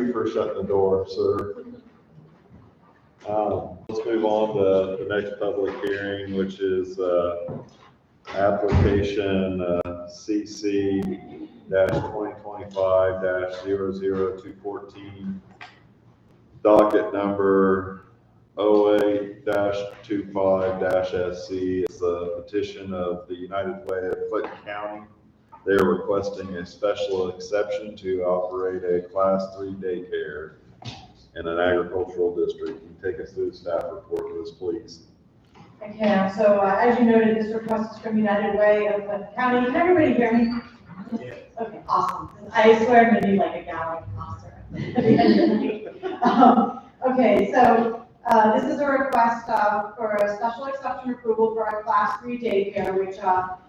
you for shutting the door, sir. Let's move on to the next public hearing, which is application CC 2025-00214, docket number 08-25-SC. It's a petition of the United Way of Clinton County. They're requesting a special exception to operate a Class 3 daycare in an agricultural district. Can you take us through the staff report with us, please? I can. So as you noted, this request is from United Way of Clinton County. Can everybody hear me? Yeah. Okay, awesome. I swear I'm going to be like a gallon officer at the end of the meeting. Okay, so this is a request for a special exception approval for a Class 3 daycare, which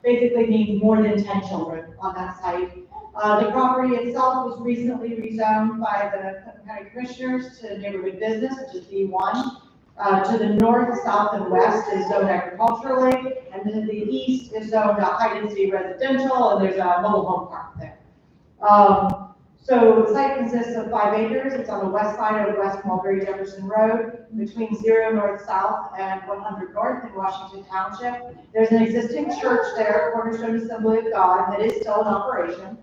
basically means more than 10 children on that site. The property itself was recently rezoned by the Clinton County Commissioners to neighborhood business, which is B1. To the north, south, and west is zoned agriculturally, and then to the east is zoned high-density residential, and there's a mobile home park there. So the site consists of 5 acres. It's on the west side of West Mulberry Jefferson Road, between 0 north-south and 100 north in Washington Township. There's an existing church there, Cornerstone Assembly of God, that is still in operation.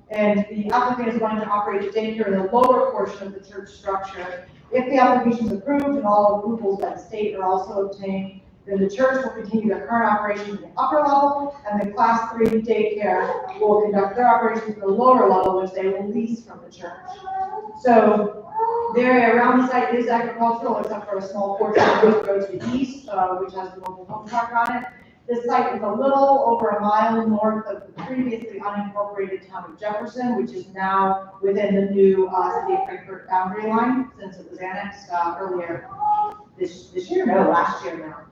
And the applicant is going to operate a daycare in the lower portion of the church structure. If the application is approved and all approvals by the state are also obtained, then the church will continue their current operation in the upper level, and the Class 3 daycare will conduct their operations in the lower level, which they will lease from the church. So the area around the site is agricultural, except for a small portion of the road to the east, which has the mobile home park on it. This site is a little over a mile north of the previously unincorporated town of Jefferson, which is now within the new city of Frankfort boundary line, since it was annexed earlier this year, no, last year now.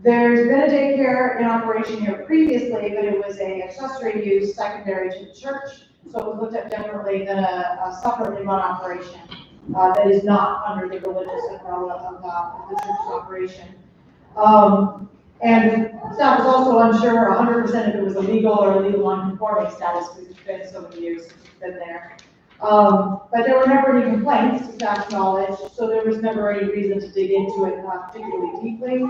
There's been a daycare in operation here previously, but it was a accessory use secondary to the church, so it was looked at differently than a separately run operation that is not under the religious umbrella of the church's operation. And staff was also unsure 100% if it was illegal or illegal non-conforming status, because it's been so many years since it's been there. But there were never any complaints to staff's knowledge, so there was never any reason to dig into it particularly deeply.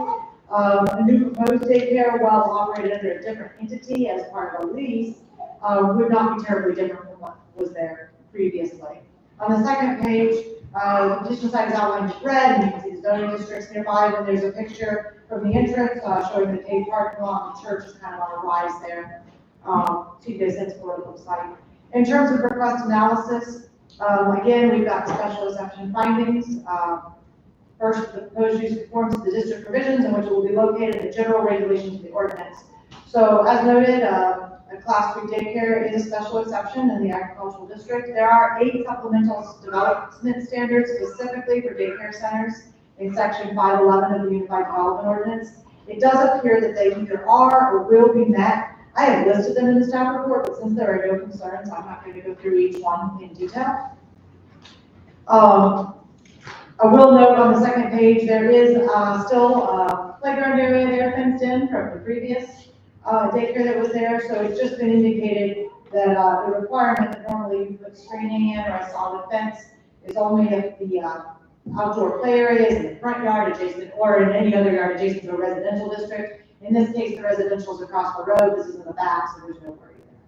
A new proposed daycare, while operated under a different entity as part of a lease, would not be terribly different from what was there previously. On the second page, the petition site is outlined in red, and you can see the zoning districts nearby. Then there's a picture from the entrance showing the paved parking lot. The church is kind of on a rise there, so you get a sense for what it looks like. In terms of request analysis, again, we've got special exception findings. First, the proposed use conforms to the district provisions in which it will be located and the general regulations of the ordinance. So, as noted, a Class 3 daycare is a special exception in the agricultural district. There are 8 supplemental development standards specifically for daycare centers in Section 511 of the Unified Development Ordinance. It does appear that they either are or will be met. I have listed them in the staff report, but since there are no concerns, I'm not going to go through each one in detail. I will note on the second page, there is still a playground area there fenced in from the previous daycare that was there, so it's just been indicated that the requirement that normally you put screening in or a solid fence is only if the outdoor play areas in the front yard adjacent or in any other yard adjacent to a residential district. In this case, the residential is across the road. This is in the back, so there's no worry there.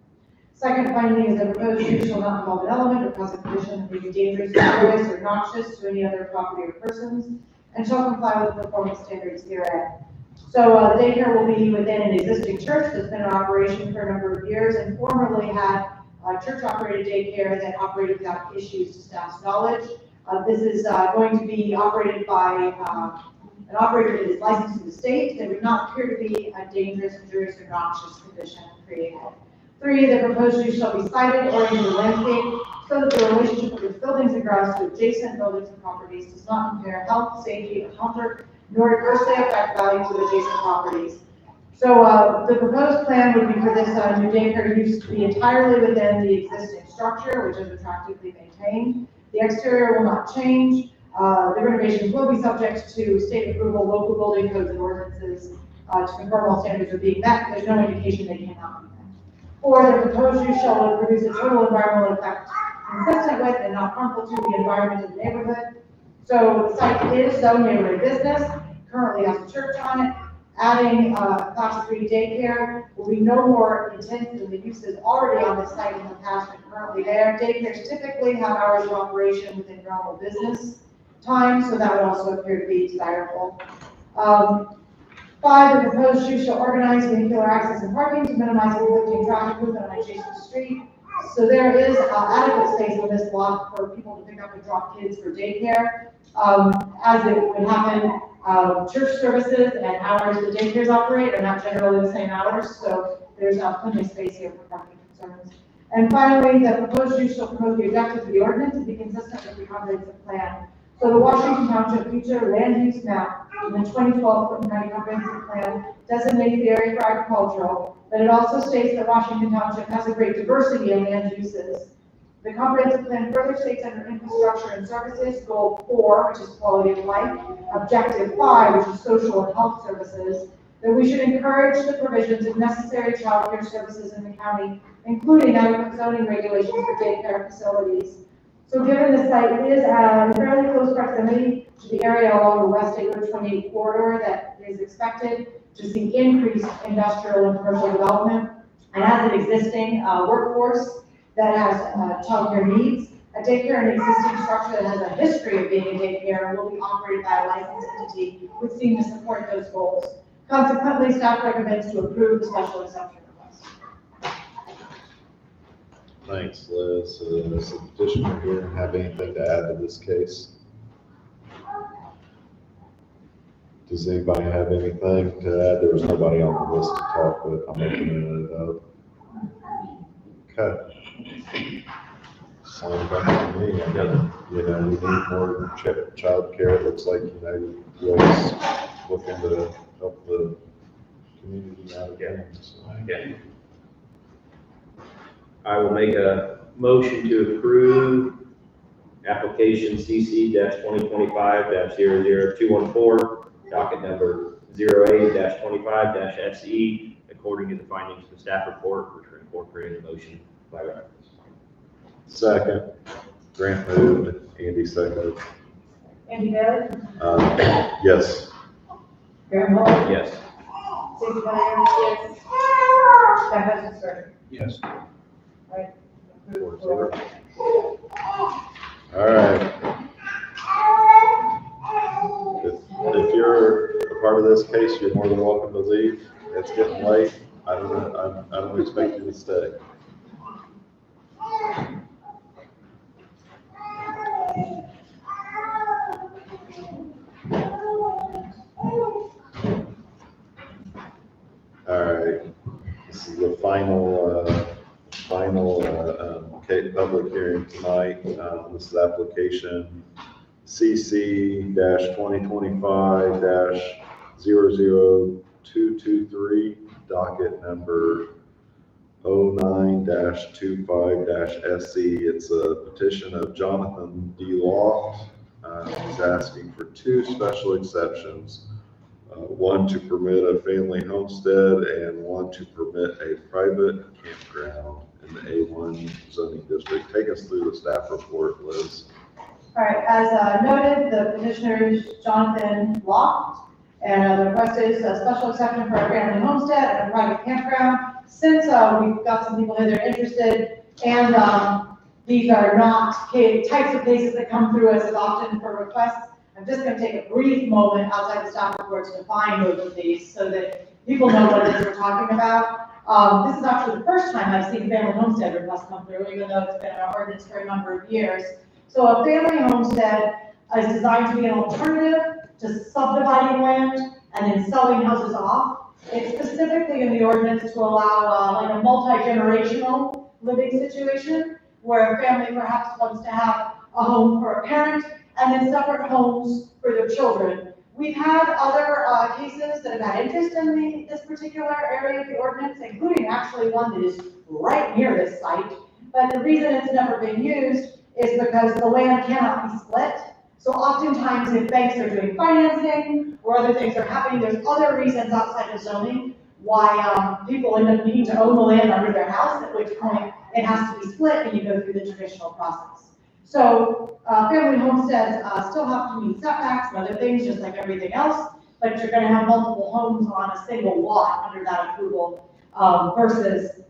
Second finding is that proposed use shall not involve an element or cause a condition that may be dangerous, injurious, or noxious to any other property or persons, and shall comply with the performance standards herein. So the daycare will be within an existing church that's been in operation for a number of years and formerly had a church-operated daycare that operated without issues to staff's knowledge. This is going to be operated by an operator that is licensed to the state. There would not appear to be a dangerous, injurious, or noxious condition created. 3, the proposed use shall be sited or in the landscape so that the relationship of its buildings and grounds to adjacent buildings and properties does not impair health, safety, or comfort, nor adversely affect values of adjacent properties. So the proposed plan would be for this new daycare use to be entirely within the existing structure, which is attractively maintained. The exterior will not change. The renovations will be subject to state approval, local building codes and ordinances to confirm all standards are being met. There's no indication they cannot be met. 4, the proposed use shall produce a total environmental effect consistent with and not harmful to the environment of the neighborhood. So the site is zoned neighborhood business, currently has a church on it. Adding class 3 daycare will be no more intense than the uses already on the site in the past and currently there. Daycares typically have hours of operation within normal business time, so that would also appear to be desirable. 5, the proposed use shall organize vehicular access and parking to minimize conflicting traffic movement on adjacent street. So there is adequate space on this block for people to pick up and drop kids for daycare. As it would happen, church services and hours the daycares operate are not generally the same hours, so there's plenty of space here for parking concerns. And finally, the proposed use shall promote the objectives of the ordinance to be consistent with the comprehensive plan. So the Washington Township future land use map in the 2012 Clinton County Comprehensive Plan designates the area for agricultural, but it also states that Washington Township has a great diversity in land uses. The comprehensive plan further states under infrastructure and services, goal 4, which is quality of life, objective 5, which is social and health services, that we should encourage the provisions of necessary child care services in the county, including adequate zoning regulations for daycare facilities. So given the site is in fairly close proximity to the area along the West Acre 28 corridor that is expected to see increased industrial and commercial development, and has an existing workforce that has childcare needs, a daycare and existing structure that has a history of being a daycare will be operated by a licensed entity would seem to support those goals. Consequently, staff recommends to approve the special exception request. Thanks, Liz. Does the petitioner here have anything to add to this case? Does anybody have anything to add? There was nobody on the list to talk, but I'm opening it up. Okay. Sounds like to me. We need more child care. It looks like, was looking to help the community out again. Okay. I will make a motion to approve application CC 2025-00214, docket number 08-25-SE, according to the findings of the staff report, which are incorporated in the motion by reference. Second. Grant moved. Andy seconded. Andy Bailey? Yes. Graham Hall? Yes. Stacey Williams? Yes. Scott Hutchinson? Yes. Right. All right. If you're a part of this case, you're more than welcome to leave. It's getting late. I don't expect you to stay. All right. This is the final public hearing tonight. This is application CC 2025-00223, docket number 09-25-SC. It's a petition of Jonathan D. Loft. He's asking for 2 special exceptions. One to permit a family homestead and one to permit a private campground in the A1 zoning district. Take us through the staff report, Liz. All right, as noted, the petitioner is Jonathan Loft, and the request is a special exception for a family homestead and a private campground. Since we've got some people here that are interested, and these are not types of cases that come through as often for requests, I'm just going to take a brief moment outside the staff report to define both of these so that people know what it is we're talking about. This is actually the first time I've seen a family homestead request come through, even though it's been in our ordinance for a number of years. So a family homestead is designed to be an alternative to subdividing land and then selling houses off. It's specifically in the ordinance to allow like a multi-generational living situation where a family perhaps wants to have a home for a parent and then separate homes for their children. We've had other cases that have had interest in this particular area of the ordinance, including actually one that is right near this site. But the reason it's never been used is because the land cannot be split. So oftentimes if banks are doing financing or other things are happening, there's other reasons outside of zoning why people end up needing to own the land under their house, at which point it has to be split and you go through the traditional process. So family homesteads still have to meet setbacks and other things just like everything else, but you're going to have multiple homes on a single lot under that approval versus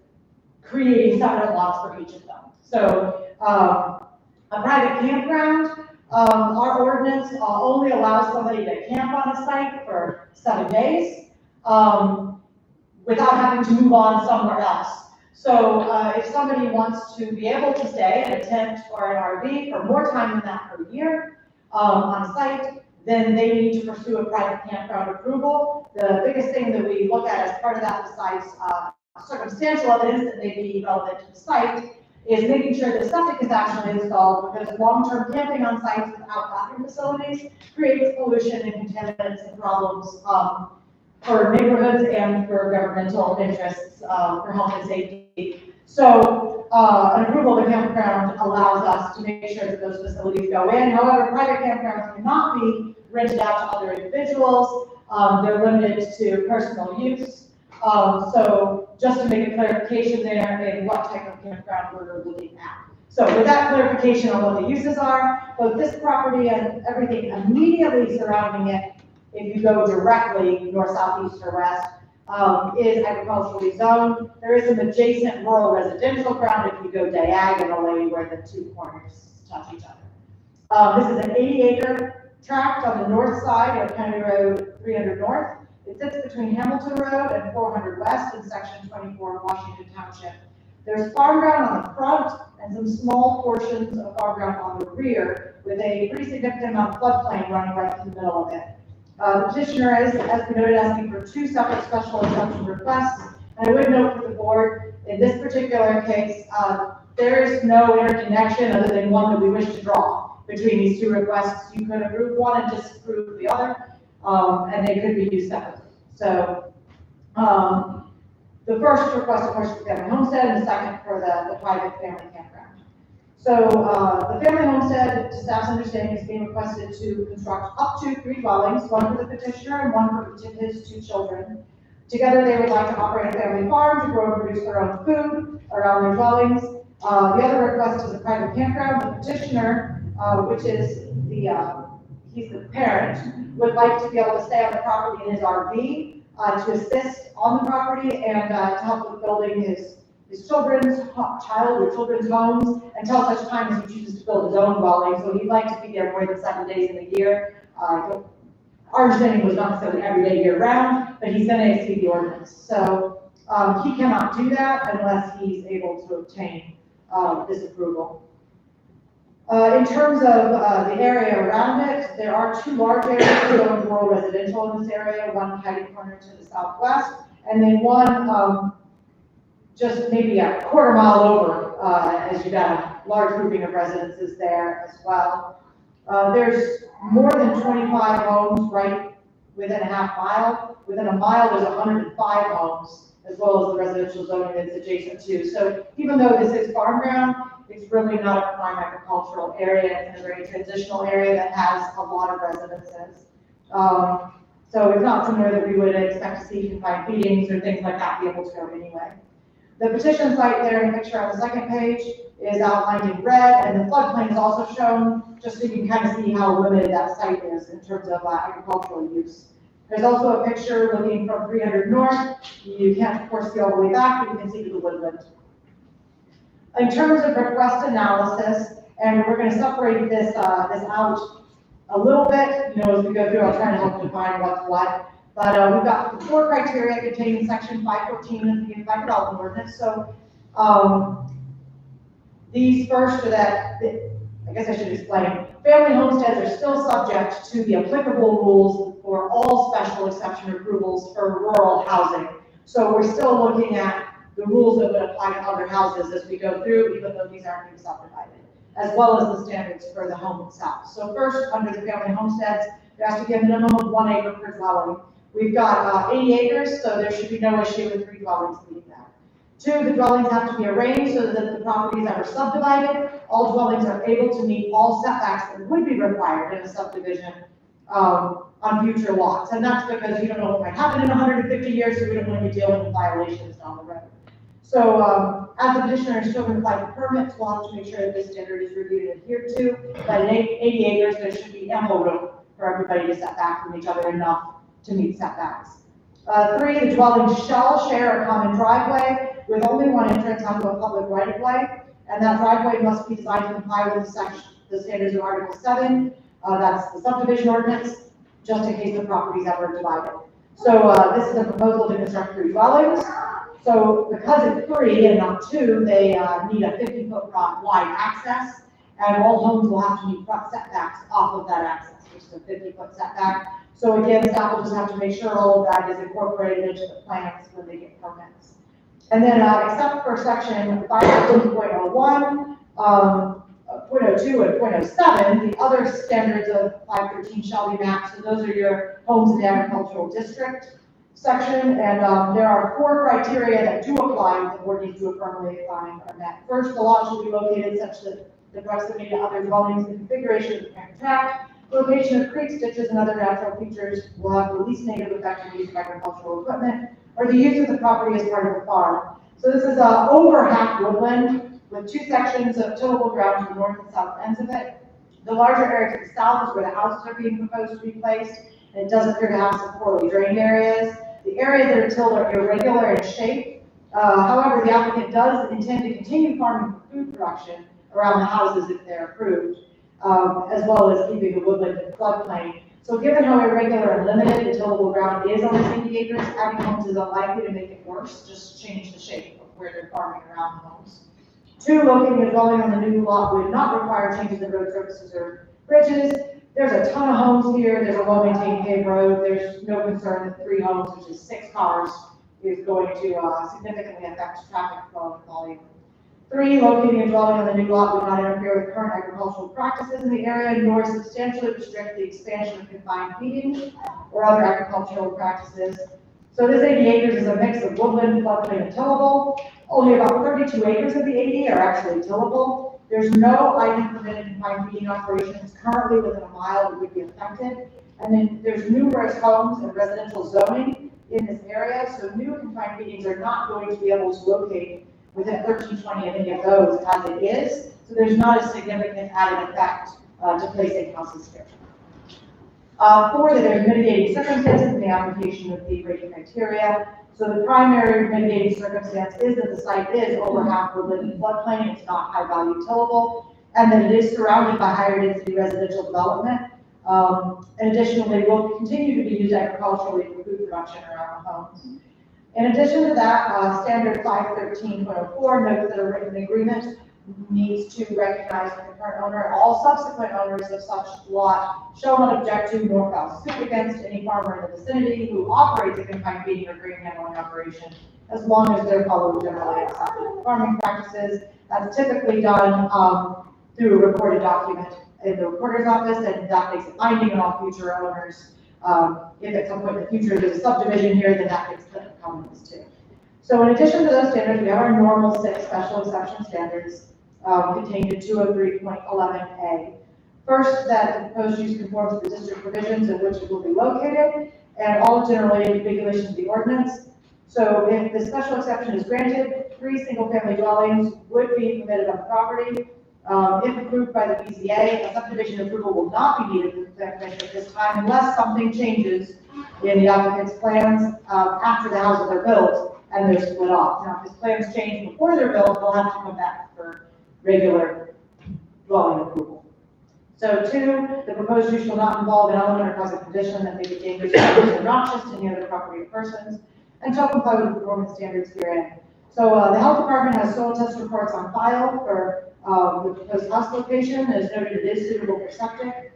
creating separate lots for each of them. So a private campground, our ordinance only allows somebody to camp on a site for 7 days without having to move on somewhere else. So if somebody wants to be able to stay in a tent or an RV for more time than that per year on a site, then they need to pursue a private campground approval. The biggest thing that we look at as part of that, besides circumstantial evidence that may be relevant to the site, is making sure that septic is actually installed, because long-term camping on sites without bathroom facilities creates pollution and contaminants and problems for neighborhoods and for governmental interests for health and safety. So an approval of a campground allows us to make sure that those facilities go in. However, private campgrounds cannot be rented out to other individuals. They're limited to personal use. So just to make a clarification there in what type of campground we're looking at. So with that clarification on what the uses are, both this property and everything immediately surrounding it, if you go directly north, south, east, or west, is agriculturally zoned. There is some adjacent rural residential ground if you go diagonally where the two corners touch each other. This is an 80-acre tract on the north side of County Road 300 North. It sits between Hamilton Road and 400 West in section 24 of Washington Township. There's farm ground on the front and some small portions of farm ground on the rear with a pretty significant amount of floodplain running right through the middle of it. The petitioner is, as we noted, asking for 2 separate special exception requests. And I would note for the board, in this particular case, there is no interconnection other than one that we wish to draw between these 2 requests. You could approve one and disapprove the other, and they could be used separately. So the first request, of course, is the family homestead, and the second for the private family campground. So the family homestead, to staff's understanding, is being requested to construct up to 3 dwellings, one for the petitioner and one for his 2 children. Together, they would like to operate a family farm to grow and produce their own food around their dwellings. The other request is a private campground. The petitioner, which is he's the parent, would like to be able to stay on the property in his RV to assist on the property and to help with building his children's homes until such time as he chooses to build his own dwelling. So he'd like to be there more than 7 days in the year. Our understanding was not necessarily every day year round, but he's going to exceed the ordinance. So he cannot do that unless he's able to obtain this approval. In terms of the area around it, there are 2 large areas zoned rural residential in this area, one catty corner to the southwest, and then one just maybe a quarter mile over, as you got a large grouping of residences there as well. There's more than 25 homes right within a half mile. Within a mile, there's 105 homes, as well as the residential zoning that's adjacent to. So even though this is farm ground, it's really not a prime agricultural area. It's a very transitional area that has a lot of residences. So it's not somewhere that we would expect to see confined feedings or things like that be able to go anyway. The petition site there in the picture on the second page is outlined in red, and the floodplain is also shown, just so you can kind of see how limited that site is in terms of agricultural use. There's also a picture looking from 300 North. You can't, of course, see all the way back, but you can see the woodland. In terms of request analysis, and we're going to separate this out a little bit, as we go through, I'll try to help define what's what. But we've got the 4 criteria contained in section 514 of the Unified Development Ordinance. So these first are that, I guess I should explain, family homesteads are still subject to the applicable rules for all special exception approvals for rural housing. So we're still looking at the rules that would apply to other houses as we go through, even though these aren't being subdivided, as well as the standards for the home itself. So first, under the family homesteads, there has to be a minimum of 1 acre per dwelling. We've got 80 acres, so there should be no issue with 3 dwellings meeting that. 2, the dwellings have to be arranged so that the properties that are subdivided, all dwellings are able to meet all setbacks that would be required in a subdivision on future lots. And that's because you don't know what might happen in 150 years, so we don't want to be dealing with violations down the road. So, as the petitioner is still going to apply for permits, we'll have to make sure that this standard is reviewed and adhered to. But at 80 acres, there should be ample room for everybody to set back from each other enough to meet setbacks. 3, the dwelling shall share a common driveway with only one entrance onto a public right-of-way, and that driveway must be designed to comply with the standards of Article 7. That's the subdivision ordinance, just in case the property is ever divided. So this is a proposal to construct 3 dwellings. So because it's 3 and not 2, they need a 50-foot wide access, and all homes will have to meet front setbacks off of that access, which is a 50-foot setback. So again, staff will just have to make sure all of that is incorporated into the plans when they get permits. And then except for section 513.01, 0.02 and 0.07, the other standards of 513 shall be met. So those are your homes in the agricultural district section, and there are 4 criteria that do apply with the board needs to affirmly find are met. First, the lot should be located such that the proximity to other dwellings, the configuration of the parent tract, location of creeks, ditches, and other natural features will have the least negative effect on the use of agricultural equipment or the use of the property as part of a farm. So this is over half woodland with 2 sections of tillable ground to the north and south ends of it. The larger area to the south is where the houses are being proposed to be placed, and it does appear to have some poorly drained areas. The areas that are tilled are irregular in shape. However, the applicant does intend to continue farming for food production around the houses if they're approved, as well as keeping the woodland and floodplain. So given how irregular and limited the tillable ground is on the 80 acres, adding homes is unlikely to make it worse, just change the shape of where they're farming around the homes. 2, locating a dwelling on the new lot would not require changes in road surfaces or bridges. There's a ton of homes here. There's a well-maintained paved road. There's no concern that 3 homes, which is 6 cars, is going to significantly affect traffic flow and volume. 3, locating a dwelling on the new lot would not interfere with current agricultural practices in the area, nor substantially restrict the expansion of confined feeding or other agricultural practices. So this 80 acres is a mix of woodland, floodplain, and tillable. Only about 32 acres of the 80 are actually tillable. There's no ID permitted confined feeding operations currently within a mile that would be affected. And then there's numerous homes and residential zoning in this area, so new confined feedings are not going to be able to locate within 1320 of any of those as it is. So there's not a significant added effect to placing houses here. 4, that there's mitigating circumstances in the application of the rating criteria. So the primary mitigating circumstance is that the site is over half woodland and floodplain. It's not high value tillable, and that it is surrounded by higher density residential development. And additionally, will continue to be used agriculturally for food production around the homes. In addition to that, standard 513.04 notes that a written agreement needs to recognize that the current owner and all subsequent owners of such lot shall not object to nor file suit against any farmer in the vicinity who operates a confined feeding or grain handling operation, as long as they're following generally accepted farming practices. That's typically done through a recorded document in the recorder's office, and that makes it binding on all future owners. If at some point in the future there's a subdivision here, then that gets put in comments too. So in addition to those standards, we have our normal 6 special exception standards contained in 203.11a. First, that the proposed use conforms to the district provisions in which it will be located, and all general regulations of the ordinance. So if the special exception is granted, 3 single-family dwellings would be permitted on the property. If approved by the BZA, a subdivision approval will not be needed for the commission at this time unless something changes in the applicant's plans after the houses are built and they're split off. Now, if his plans change before they're built, they'll have to come back for regular dwelling approval. So 2, the proposed use shall not involve an element or cause a condition that may be dangerous or obnoxious to any other property or persons, and shall comply with the performance standards herein. So the health department has soil test reports on file for the proposed house location. As noted, it is suitable for septic.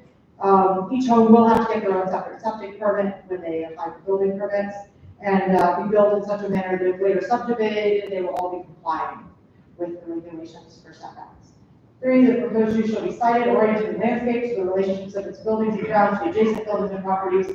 Each home will have to get their own separate septic permit when they apply for building permits, and be built in such a manner that if later subdivided, they will all be complying with the regulations for setbacks. 3, the proposed use shall be sited oriented to the landscape, so the relationships of its buildings and grounds to adjacent buildings and properties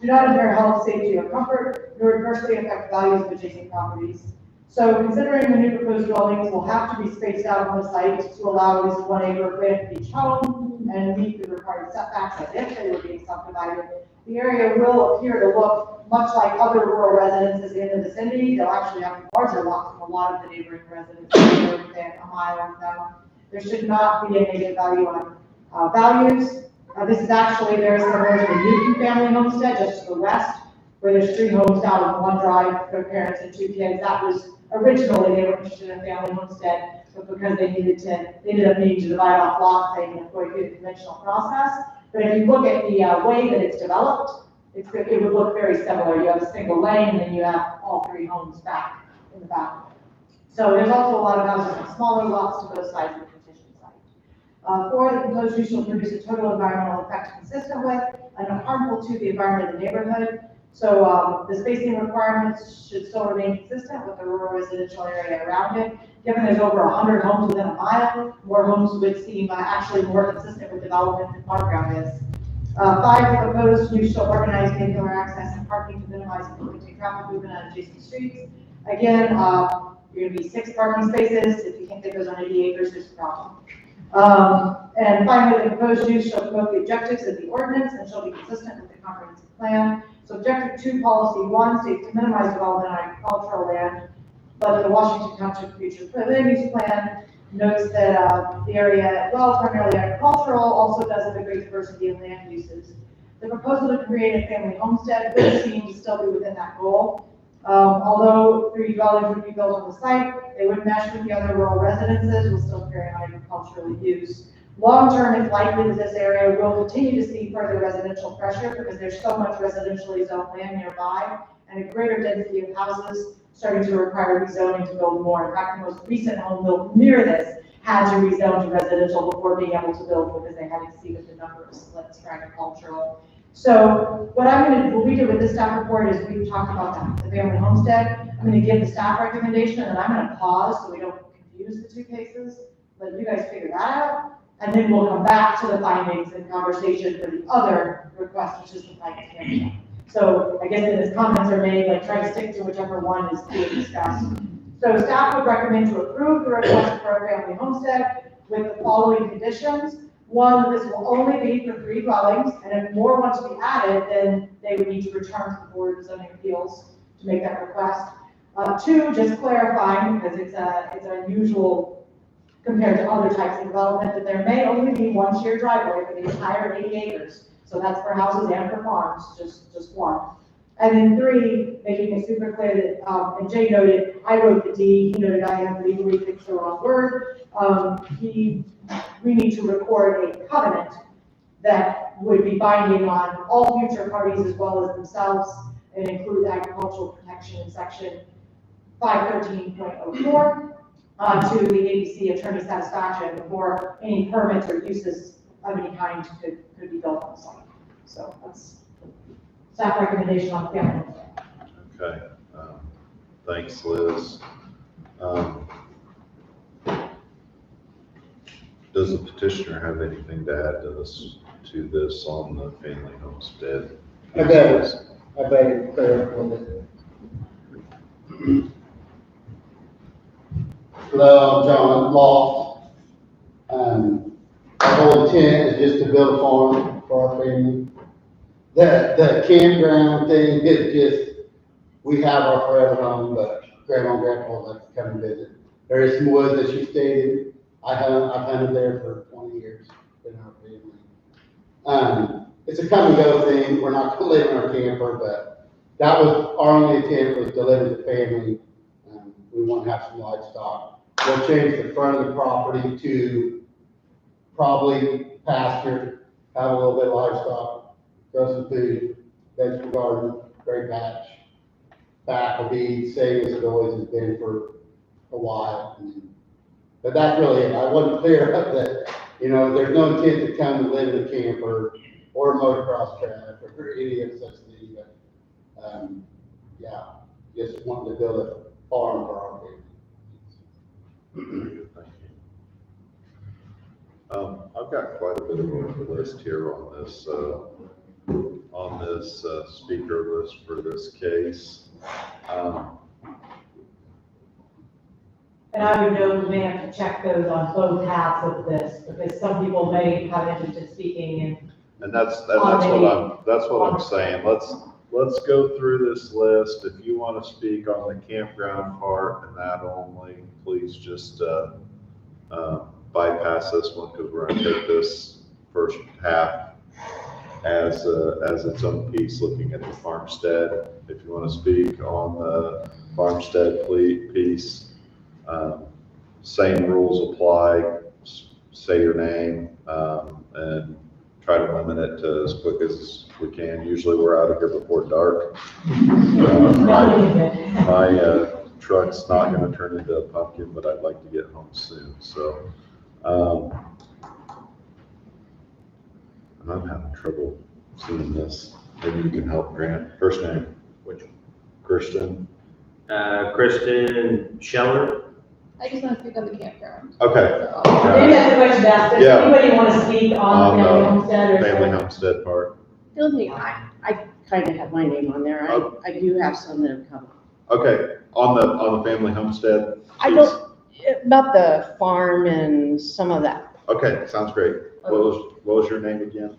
do not impair health, safety, or comfort, nor adversely affect values of adjacent properties. So considering the new proposed dwellings will have to be spaced out on the site to allow at least 1 acre grant for each home and meet the required setbacks as if they were being subdivided, The area will appear to look much like other rural residences in the vicinity. They'll actually have larger lots than a lot of the neighboring residences that are within a mile of them. There should not be a negative value on values. This is actually very similar to the Newton family homestead just to the west, where there's 3 homes down in one drive for parents and 2 kids. That was originally, they were interested in a family homestead, but because they ended up needing to divide off lots, they ended up going through the conventional process. But if you look at the way that it's developed, it would look very similar. You have a single lane, and then you have all 3 homes back in the back. So there's also a lot of houses on smaller lots to both sides of the petition site. 4, the proposed use shall produce a total environmental effect consistent with and not harmful to the environment of the neighborhood. So the spacing requirements should still remain consistent with the rural residential area around it. Given there's over 100 homes within a mile, more homes would seem actually more consistent with development than farmground is. 5, the proposed use shall organize vehicular access and parking to minimize conflicting traffic movement on adjacent streets. Again, you're going to be 6 parking spaces. If you think that goes on 80 acres, there's a problem. And finally, the proposed use shall promote the objectives of the ordinance and shall be consistent with the comprehensive plan. So objective 2, policy 1 states to minimize development on agricultural land, but the Washington Township Future Land Use Plan notes that the area, well, primarily agricultural, also does have a great diversity of land uses. The proposal to create a family homestead would seem to still be within that goal. Although 3 dwellings would be built on the site, they would mesh with the other rural residences, will still carry on agricultural use. Long term, it's likely that this area will continue to see further residential pressure because there's so much residentially zoned land nearby and a greater density of houses starting to require rezoning to build more. In fact, the most recent home built near this had to rezone to residential before being able to build because they had exceeded the number of splits for agricultural. So what what we did with this staff report is we talked about the family homestead. I'm going to give the staff recommendation and I'm going to pause so we don't confuse the 2 cases. Let you guys figure that out. And then we'll come back to the findings and conversation for the other request, which is the findings handbook. So I guess that as comments are made, like try to stick to whichever one is being discussed. So staff would recommend to approve the request for a family homestead with the following conditions. 1, this will only be for 3 dwellings, and if more want to be added, then they would need to return to the Board of Zoning Appeals to make that request. 2, just clarifying, because it's unusual compared to other types of development, that there may only be 1 shared driveway for the entire 80 acres. So that's for houses and for farms, just 1. And then 3, making it super clear that, and Jay noted, I wrote the D, he noted I have legally fixed the wrong word. We need to record a covenant that would be binding on all future parties as well as themselves and include agricultural protection in section 513.04 to the ABC attorney satisfaction before any permits or uses of any kind could be built on the site. So that's staff recommendation on the family. Okay, thanks, Liz. Does the petitioner have anything to add to this on the family homestead? I bet it's clear for it. Hello, I'm John Loft. Our whole intent is just to build a farm for our family. The campground thing is just, we have our forever home, but grandma and grandpa like to come and visit. There is some woods that she stated. I've hunted there for 20 years in our family. It's a come and go thing. We're not gonna live in our camper, but that was our only intent, was to live with the family. We want to have some livestock. We'll change the front of the property to probably pasture, have a little bit of livestock, grow some food, vegetable garden, great patch. Back will be same as it always has been for a while. But that's really it. I wasn't clear up that, there's no intent to come and live in a camper or a motocross track or any of such thing. But, yeah, just wanting to build a farm for our family. Very good, thank you. I've got quite a bit of a list here on this speaker list for this case. And I would know we may have to check those on both halves of this, because some people may have interest in speaking in And that's what I'm saying. Let's go through this list. If you want to speak on the campground part and that only, please just, bypass this one because we're gonna take this first half as its own piece, looking at the farmstead. If you want to speak on the farmstead piece, same rules apply. Say your name, and try to limit it to as quick as we can. Usually we're out of here before dark. My truck's not gonna turn into a pumpkin, but I'd like to get home soon, so. I'm having trouble seeing this. Maybe you can help, Grant. First name? Which one? Christian? Kristen Scheller. I just want to speak on the campground. Okay. Maybe that's the question to ask. Does Yeah. anybody want to speak on the family homestead or? Family homestead part. The only thing, I kind of have my name on there. Oh. I do have some that have come. Okay, on the family homestead. I don't, about the farm and some of that. Okay, sounds great. What was your name again?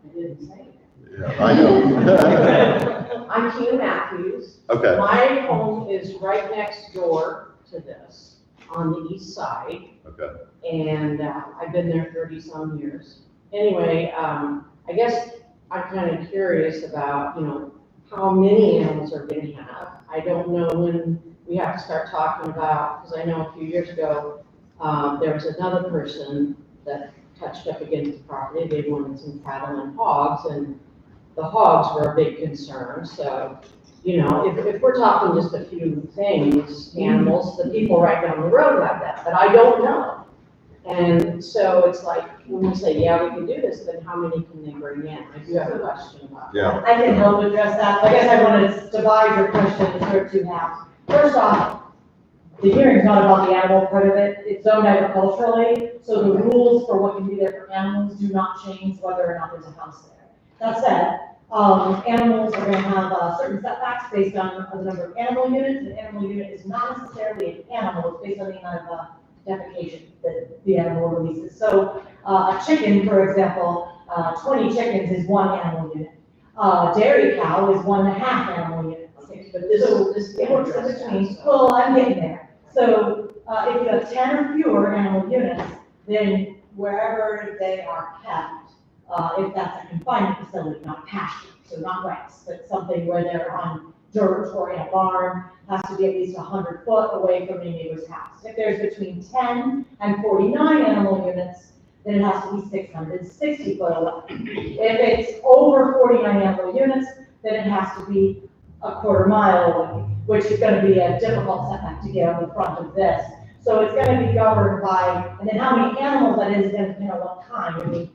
I didn't say it. Yeah, I know. I'm Tina Matthews. Okay, My home is right next door to this, on the east side, okay. and I've been there 30-some years. Anyway, I guess I'm kind of curious about, how many animals are going to have. I don't know when we have to start talking about, because I know a few years ago, there was another person that touched up against the property. They wanted some cattle and hogs, and the hogs were a big concern. So, if we're talking just a few things, animals, the people right down the road have that, but I don't know. And so it's like, when we say, yeah, we can do this, then how many can they bring in? I do have a question about that. Yeah, I can help address that. I guess I want to divide your question into sort of two halves. First off, the hearing's not about the animal part of it. It's zoned agriculturally, so the rules for what can be there for animals do not change whether or not there's a house there. That said, animals are gonna have certain setbacks based on the number of animal units. An animal unit is not necessarily an animal, it's based on the amount of defecation that the animal releases. So a chicken, for example, 20 chickens is one animal unit. Dairy cow is 1.5 animal units. But this It works in between. Well, I'm getting there. So if you have 10 or fewer animal units, then wherever they are kept, if that's a confinement facility, not pasture, so not rice, but something where they're on dirt or in a barn, has to be at least 100 foot away from a neighbor's house. If there's between 10 and 49 animal units, then it has to be 660 foot away. If it's over 49 animal units, then it has to be a quarter mile away, which is gonna be a difficult setback to get on the front of this. So it's gonna be governed by, and then how many animals that is, then, what kind. I mean,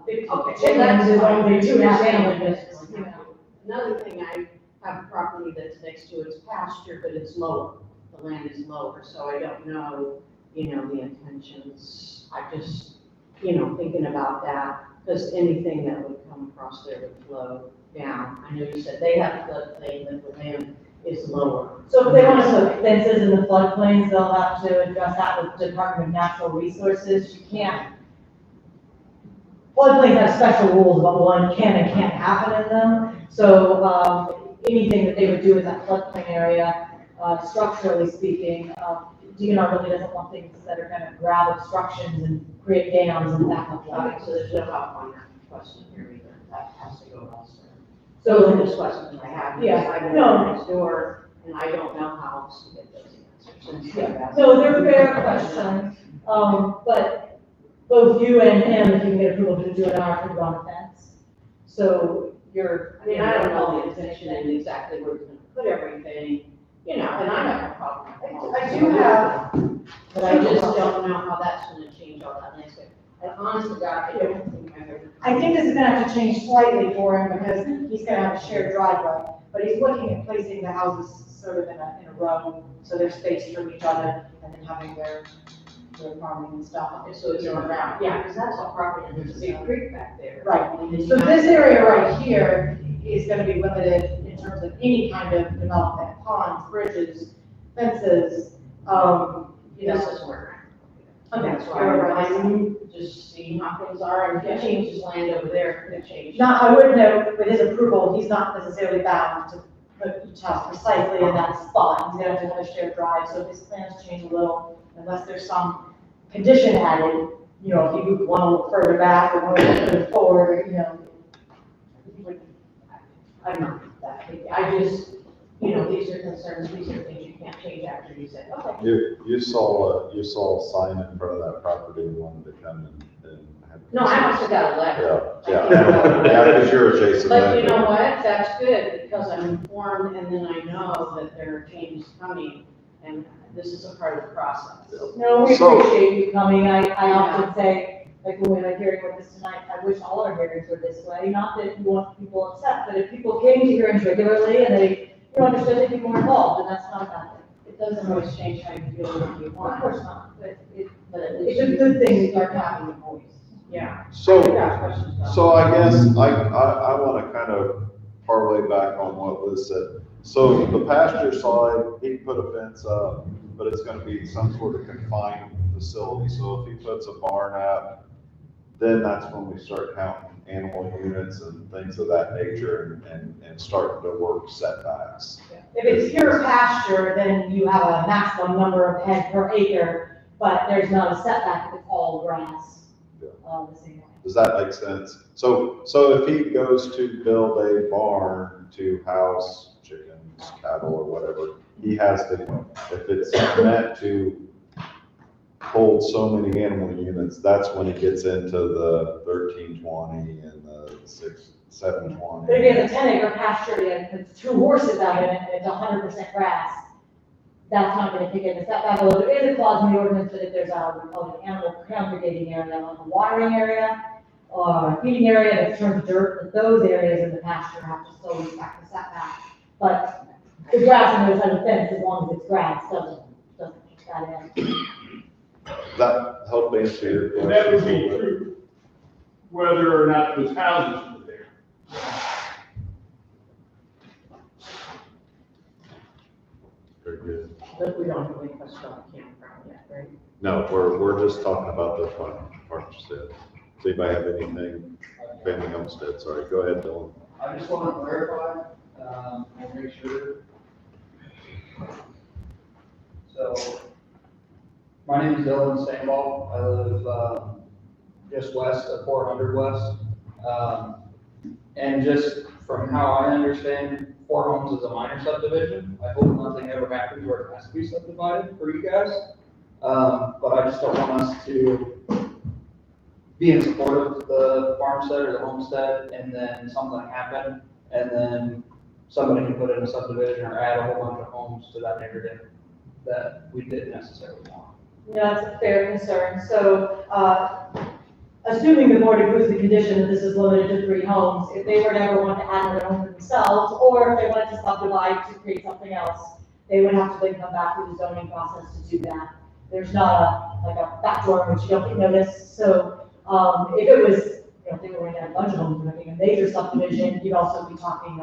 big chickens is only 2.5 animal units, Another thing, I have property that's next to its pasture, but it's lower. The land is lower, so I don't know, the intentions. I just, thinking about that, because anything that would come across there would flow down. I know you said they have floodplain, but the land is lower. So if they want to put fences in the floodplains, they'll have to address that with the Department of Natural Resources. You can't, floodplains have special rules about what can and can't happen in them. So anything that they would do in that floodplain area, structurally speaking, DNR really doesn't want things that are going to grab obstructions and create dams and back up water. So there's no help on that question here either. That has to go elsewhere. So Those are just questions I have. because Yeah, I no. live next door, and I don't know how else to get those answers. Yeah, so they're fair questions, but both you and him, if you can get approval to do an R, could run a fence. So you're. I mean, I don't know the intention and exactly where we're gonna put everything, and I have a problem. I do have. But I just don't know how that's gonna change all that landscape. And honestly, God, I don't think I've ever. I think this is gonna have to change slightly for him because he's gonna have a shared driveway, but he's looking at placing the houses sort of in a row, so they're spaced from each other and then having their farming and stuff. Okay, so it's around, Yeah. because that's all property, and there's a big creek back there. Right. And then you So have- this area right here is gonna be limited in terms of any kind of development, ponds, bridges, fences, This is where. Okay, That's why you're right. I'm just seeing how things are, and if he changes land over there, it could change. Not, I would note, with his approval, he's not necessarily bound to put each house precisely in that spot. He's gonna have to have a shared drive, so if his plans change a little, unless there's some condition added, you know, if you want to look further back or want to look further forward, you know. I'm not that big, I just, you know, these are concerns, these are things you can't change after you say, okay. You saw a sign in front of that property and wanted to come and have. No, I must have got a letter. Yeah, yeah, because you're adjacent. But you know what, that's good, because I'm informed, and then I know that there are changes coming, and this is a part of the process. No, we So- appreciate you coming. I often say, like when I'm hearing like this tonight, I wish all our hearings were this way. Not that you want people upset, but if people came to hearings regularly and they, you know, understood that people were involved, and that's not a bad thing. It doesn't always change how you feel when you Of want, course not, but but at least it's a you good thing to start start having a voice. Yeah. So, I got questions about so I guess I want to kind of parlay back on what Liz said. So the pasture side, he put a fence up, but it's going to be some sort of confined facility. So if he puts a barn up, then that's when we start counting animal units and things of that nature and starting to work setbacks. if it's pure pasture, then you have a maximum number of head per acre, but there's not a setback if it's all grass. Yeah. The same way. Does that make sense? So if he goes to build a barn to house chickens, cattle, or whatever, he has to, if it's meant to hold so many animal units, that's when it gets into the 1320 and the 720. But if you have a 10-acre pasture and it's 2 horses out in it, and it's 100% grass, that's not gonna kick in the setback, although there is a clause in the ordinance that if there's a, we call it an animal congregating area, like a watering area, or a feeding area that's turned to dirt, that those areas in the pasture have to still respect the setback. But the grass on the other side of the fence, as long as it's grass, doesn't kick that in. Does that help answer your question? That would be true, whether or not those houses were there. Very good. But we don't have any question about the campground yet, right? No, we're just talking about the farmstead. Does anybody have anything, family homestead, sorry, go ahead, Dylan. I just want to clarify, and make sure. So, my name is Dylan Sandoval. I live, just west of 400 West. And just from how I understand, 4 homes is a minor subdivision. I hope nothing ever happens where it has to be subdivided for you guys. But I just don't want us to be in support of the farmstead or the homestead, and then something happen, and then somebody can put in a subdivision or add a whole bunch of homes to that neighborhood that we didn't necessarily want. No, that's a fair concern. So, assuming the board approves the condition that this is limited to 3 homes, if they were to ever want to add another home for themselves, or if they wanted to subdivide to create something else, they would have to then come back through the zoning process to do that. There's not like a back door in which you don't get notice. So, if it was, you know, if they were going to add a bunch of homes, making a major subdivision, you'd also be talking,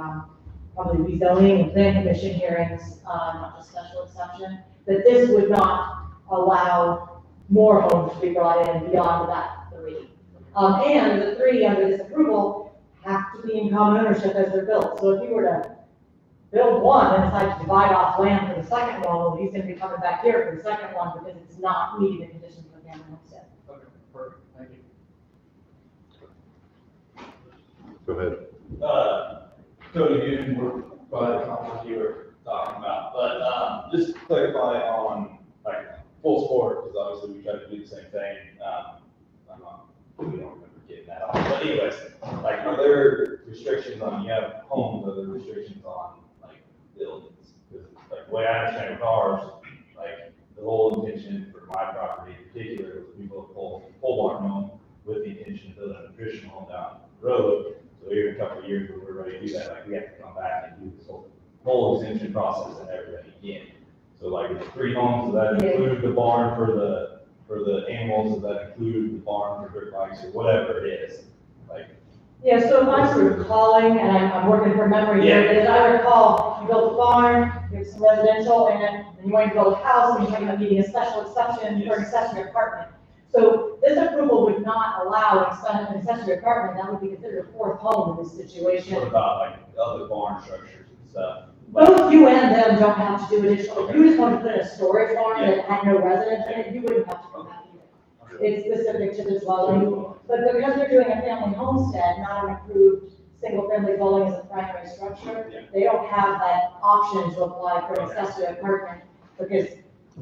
probably rezoning and plan commission hearings, not just special exception. But this would not allow more homes to be brought in beyond that 3. And the 3 under this approval have to be in common ownership as they're built. So if you were to build one and decide to divide off land for the second one, well, he's gonna be coming back here for the second one because it's not meeting the conditions of the family homestead. Okay, perfect, thank you. Go ahead. Cody, you were probably what you were talking about, but, just to clarify on, like, full sport, because obviously we try to do the same thing, we don't remember getting that off, but anyways, like, are there restrictions on, you have homes, are there restrictions on, like, buildings? Because, like, the way I understand with ours, like, the whole intention for my property in particular was we built a pole barn home with the intention of building a nutritional home down the road. So here in a couple of years, when we're ready to do that, like, we have to come back and do this whole extension process and everything again. So like, it's 3 homes, does that include the barn for the animals, does that include the barn for dirt bikes, or whatever it is? Like, Yeah, so if I'm recalling, and I'm working from memory here, but as I recall, you built a barn, you have some residential in it, and you want to build a house, and you're talking about needing a special exception for an accessory apartment. So this approval would not allow an accessory apartment, that would be considered a fourth home in this situation. What about like other barn structures and stuff? Both you and them don't have to do additional, if you just want to put in a storage barn that had no residence in it, you wouldn't have to do that either. It's specific to the dwelling, but because they're doing a family homestead, not an approved single-family dwelling as a primary structure, they don't have that option to apply for an accessory apartment, because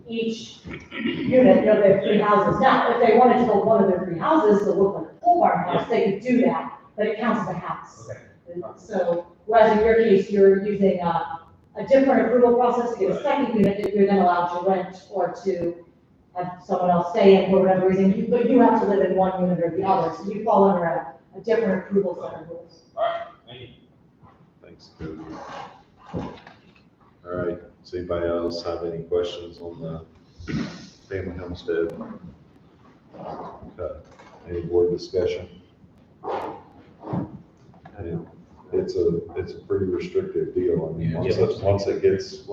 each unit, they have 3 houses. Now, if they wanted to build one of their 3 houses to look like a pole barn house, they could do that, but it counts as a house. So, whereas in your case, you're using a different approval process to get a second unit that you're then allowed to rent or to have someone else stay in for whatever reason, but you have to live in one unit or the other, so you fall under a different approval set of rules. All right, thank you. Thanks, Cody. All right, does anybody else have any questions on the family homestead? Okay. Any board discussion? And it's a pretty restrictive deal. I mean, once it gets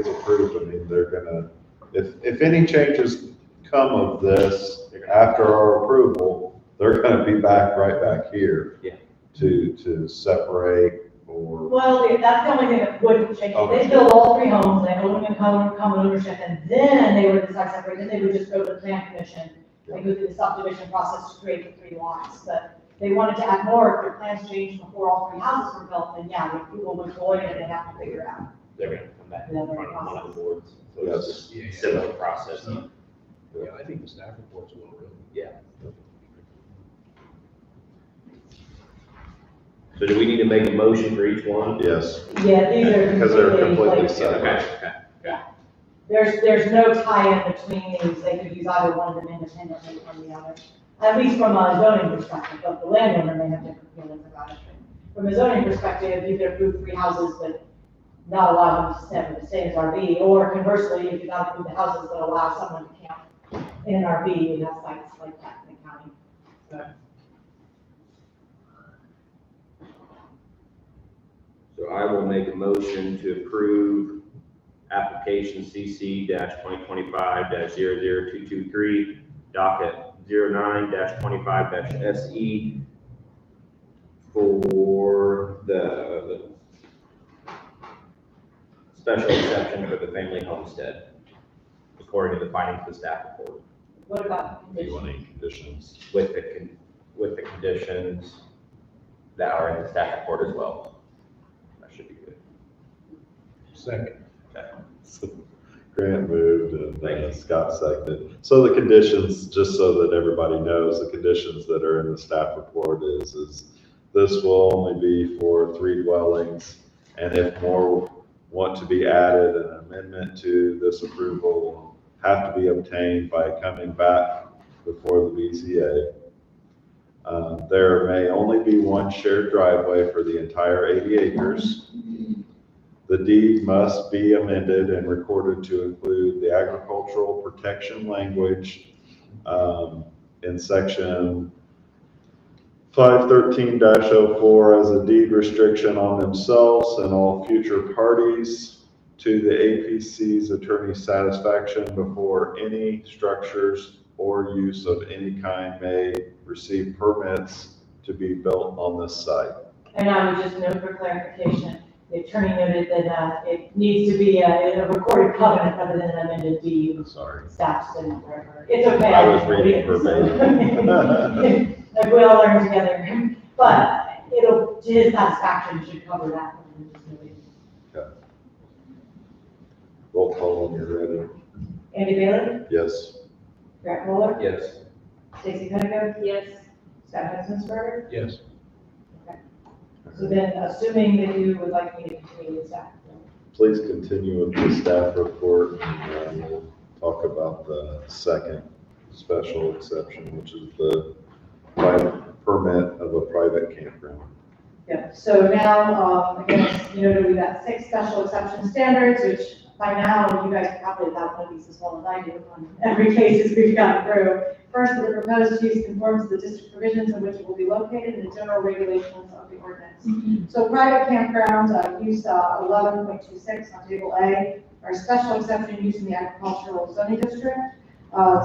approved, I mean, they're gonna, if any changes come of this after our approval, they're gonna be right back here. Yeah. To separate or. Well, that's the only thing that would change. Okay. They build all 3 homes, they own them in common ownership, and then they would decide to separate, then they would just go to the plan commission, and go through the subdivision process to create the 3 lots. But they wanted to add more, if their plans changed before all 3 houses were built, then yeah, the approval would void it, and they'd have to figure it out. They're gonna come back in Yeah, front very of one of process. the boards. So Yes. it's a similar process. Yeah, I think the staff report's well written. Yeah. So do we need to make a motion for each one? Yes, Yeah, these are because they're completely like, separate. Okay. there's no tie-in between these, they could use either one of them independently from the other. At least from a zoning perspective, but the landowner may have different feelings about it. From a zoning perspective, you could approve 3 houses, but not allow them to stay as RV, or conversely, if you not approve the houses, but allow someone to camp in an RV, and that's sites like that in the county. So I will make a motion to approve application CC 2025-00223, docket 09-25-SE for the special exception for the family homestead, according to the findings of the staff report, What about Do you want conditions? any conditions? with the conditions that are in the staff report as well. That should be good. Second. So Grant moved and Scott seconded. So the conditions, just so that everybody knows, the conditions that are in the staff report is this will only be for 3 dwellings. And if more want to be added, an amendment to this approval will have to be obtained by coming back before the BZA. There may only be 1 shared driveway for the entire 80 acres. The deed must be amended and recorded to include the agricultural protection language in section 513-04 as a deed restriction on themselves and all future parties to the APC's attorney's satisfaction before any structures or use of any kind may receive permits to be built on this site. And I would just note for clarification, the attorney noted that it needs to be a recorded covenant rather than an amended deed. Sorry. Staff's been forever. It's okay. I was reading verbatim. Like we all learn together, but it'll, to his satisfaction, should cover that. Roll call when you're ready. Andy Bailey, Yes. Grant Mueller, Yes. Stacy Pettigrew, Yes. Scott Hensonsberger. Yes. So then, assuming that you would like me to continue with that. Please continue with the staff report, and we'll talk about the second special exception, which is the private permit of a private campground. Yeah, so now, again, you know, we've got 6 special exception standards, which by now, you guys probably have one of these as well as I do on every case we've gone through. First, the proposed use conforms to the district provisions in which it will be located and the general regulations of the ordinance. So private campgrounds, use 11.26 on table A, are special exception use in the agricultural zoning district.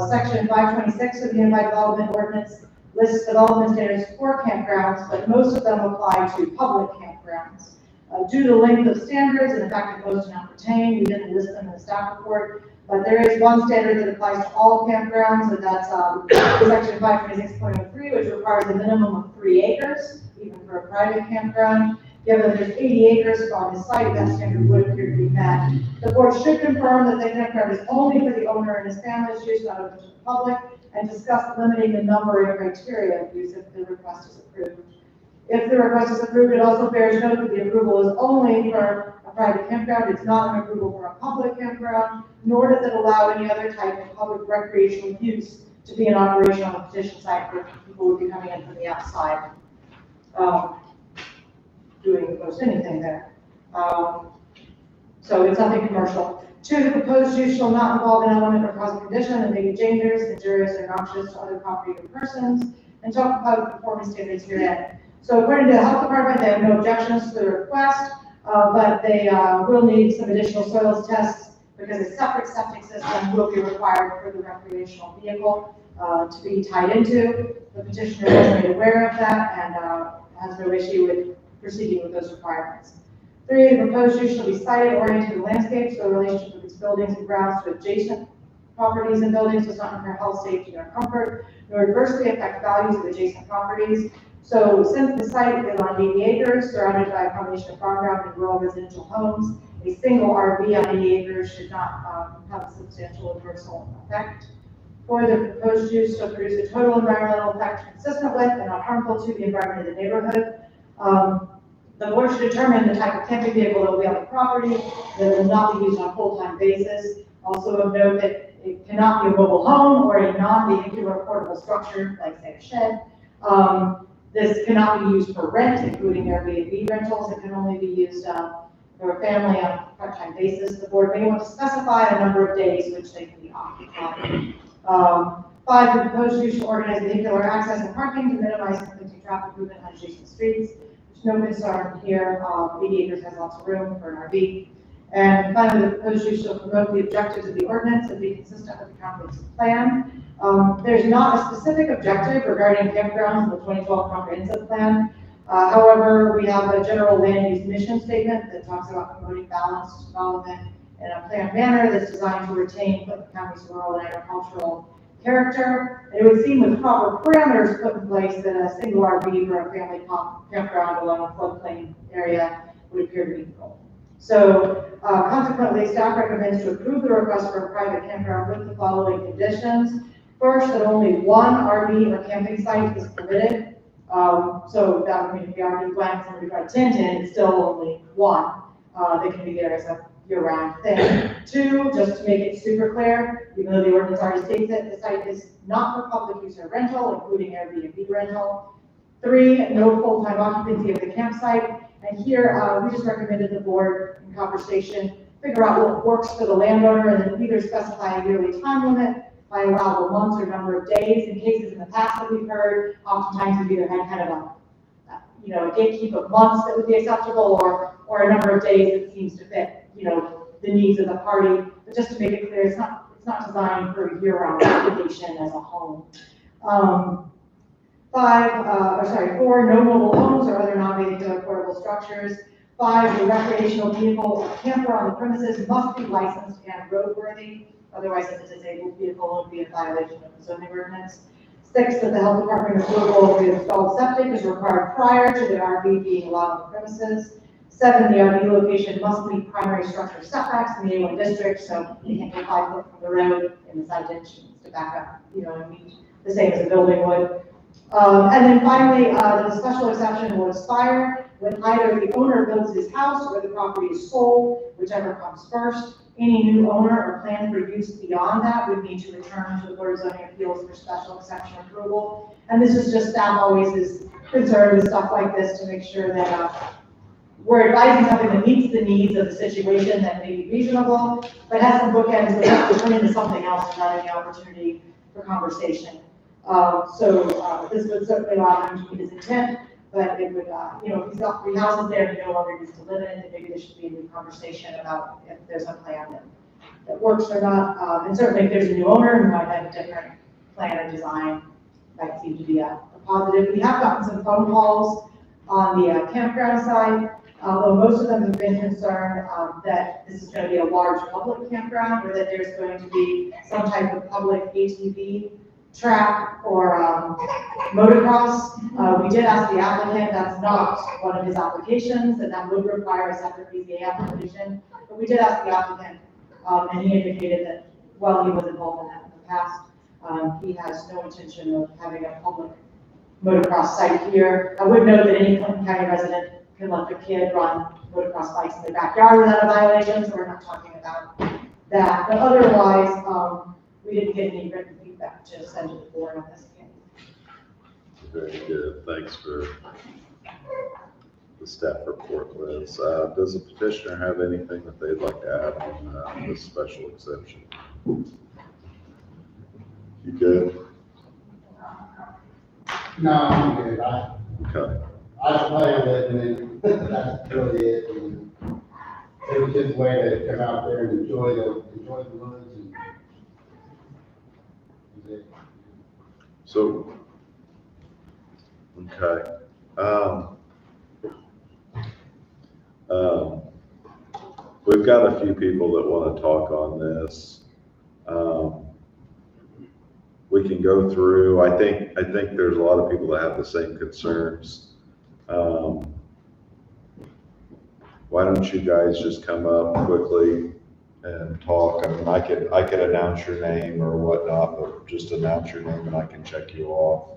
Section 526 of the Unified Development Ordinance lists development standards for campgrounds, but most of them apply to public campgrounds. Due to the length of standards and the fact that most do not pertain, we didn't list them in the staff report, but there is one standard that applies to all campgrounds, and that's section 526.03, which requires a minimum of 3 acres, even for a private campground. Given there's 80 acres on the site, that standard would appear to be met. The board should confirm that the campground is only for the owner and his family's use, not open to the public, and discuss limiting the number and criteria of use if the request is approved. If the request is approved, it also bears note that the approval is only for a private campground. It's not an approval for a public campground, nor does it allow any other type of public recreational use to be in operation on the petition site where people would be coming in from the outside, doing most anything there. So it's nothing commercial. 2, the proposed use shall not involve an element or cause a condition that may be dangerous, injurious, or noxious to other property or persons, and shall comply with conforming standards herein. So according to the health department, they have no objections to the request, but they will need some additional soils tests because a separate septic system will be required for the recreational vehicle to be tied into. The petitioner was made aware of that and has no issue with proceeding with those requirements. 3, the proposed use shall be sited oriented to the landscape, so the relationship of its buildings and grounds to adjacent properties and buildings does not impair health, safety, or comfort, nor adversely affect values of adjacent properties. So since the site is on 80 acres, surrounded by a combination of farm ground and rural residential homes, a single RV on 80 acres should not have a substantial adverse effect. 4, the proposed use shall produce a total environmental effect consistent with and not harmful to the environment of the neighborhood. The board should determine the type of camping vehicle that will be on the property that will not be used on a full-time basis. Also of note that it cannot be a mobile home or a non-vehicular portable structure, like say a shed. This cannot be used for rent, including Airbnb rentals. It can only be used for a family on a part-time basis. The board may want to specify a number of days which they can be occupied. 5, the proposed use shall organize vehicular access and parking to minimize conflicting traffic movement on adjacent streets. There's no concern here. 80 acres has lots of room for an RV. And finally, the proposed use shall promote the objectives of the ordinance and be consistent with the comprehensive plan. There's not a specific objective regarding campgrounds in the 2012 comprehensive plan. However, we have a general land use mission statement that talks about promoting balanced development in a planned manner that's designed to retain Clinton County's rural and agricultural character. And it would seem with proper parameters put in place that a single RV for a family campground along a floodplain area would appear to be the goal. So consequently, staff recommends to approve the request for a private campground with the following conditions. First, that only one RV or camping site is permitted. So that would mean if the RV went from we got 10 in, it's still only one that can be there as a year-round thing. 2, just to make it super clear, even though the ordinance already states it, the site is not for public use or rental, including Airbnb rental. 3, no full-time occupancy of the campsite. And here, we just recommended the board in conversation figure out what works for the landowner and then either specify a yearly time limit by allowable months or number of days. In cases in the past that we've heard, oftentimes we've either had kind of a gatekeep of months that would be acceptable or a number of days that seems to fit, the needs of the party. But just to make it clear, it's not designed for year-round occupation as a home. 4, no mobile homes or other non-vehicular portable structures. 5, the recreational vehicle or camper on the premises must be licensed and roadworthy. Otherwise, if it's a disabled vehicle, it will be in violation of the zoning ordinance. 6, that the health department approval of the installed septic is required prior to the RV being allowed on the premises. 7, the RV location must meet primary structure setbacks in the A1 district, so you can't get 5 foot from the road in the side ditch to back up, meet the same as a building would. And then finally, the special exception will expire when either the owner builds his house or the property is sold, whichever comes first. Any new owner or plan for use beyond that would need to return to the Board of Zoning Appeals for special exception approval. And this is just staff always is concerned with stuff like this to make sure that we're advising something that meets the needs of the situation that may be reasonable, but has some bookends that will turn into something else without any opportunity for conversation. This would certainly allow him to meet his intent, but it would, if he's got 3 houses there and he no longer needs to live in it, then maybe there should be a new conversation about if there's a plan that that works or not. And certainly if there's a new owner who might have a different plan or design, that seems to be a positive. We have gotten some phone calls on the campground side, although most of them have been concerned that this is going to be a large public campground, or that there's going to be some type of public ATV track or motocross. We did ask the applicant, that's not one of his applications, and that would require a separate BZA application. But we did ask the applicant, and he indicated that while he was involved in that in the past, he has no intention of having a public motocross site here. I would note that any Clinton County resident can let their kid run motocross bikes in their backyard without a violation, so we're not talking about that. But otherwise, we didn't get any written feedback to send to the board on this again. Very good, thanks for the staff report, Liz. Does the petitioner have anything that they'd like to add on this special exception? You good? No, I'm good. Okay. I planned it, and then that's really it. And it was just a way to come out there and enjoy the woods and. So, okay. We've got a few people that want to talk on this. We can go through, I think there's a lot of people that have the same concerns. Why don't you guys just come up quickly and talk? I mean, I could announce your name or whatnot, but just announce your name and I can check you off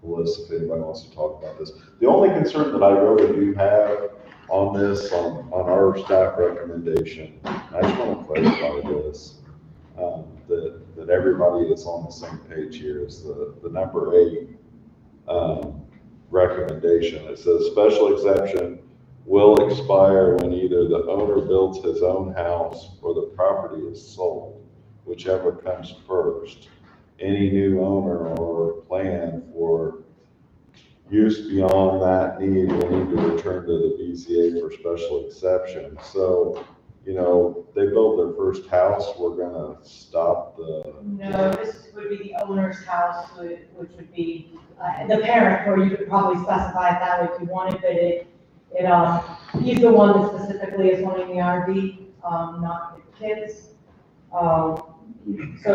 the list if anybody wants to talk about this. The only concern that I really do have on this, on our staff recommendation, I just want to clarify this, that everybody is on the same page here, is the number 8 recommendation. It says special exception will expire when either the owner builds his own house or the property is sold, whichever comes first. Any new owner or plan for use beyond that need will need to return to the BZA for special exception. So, you know, they build their first house, we're gonna stop the. No, this would be the owner's house, which would be the parent, or you could probably specify it that way if you wanted, but he's the one that specifically is wanting the RV, not the kids. So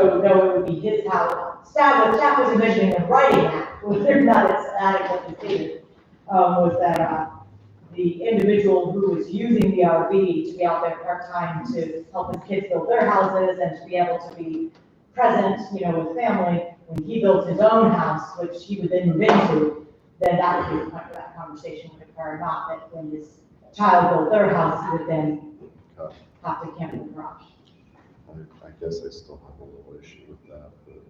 no, it would be his house. Staff was envisioning of writing that, whether or not it's adequately stated, was that the individual who was using the RV to be out there part-time to help his kids build their houses and to be able to be present, you know, with family, when he built his own house, which he would then move into, then that would be the point where that conversation would occur, not that when his child built their house, he would then have to camp in the garage. I guess I still have a little issue with that, but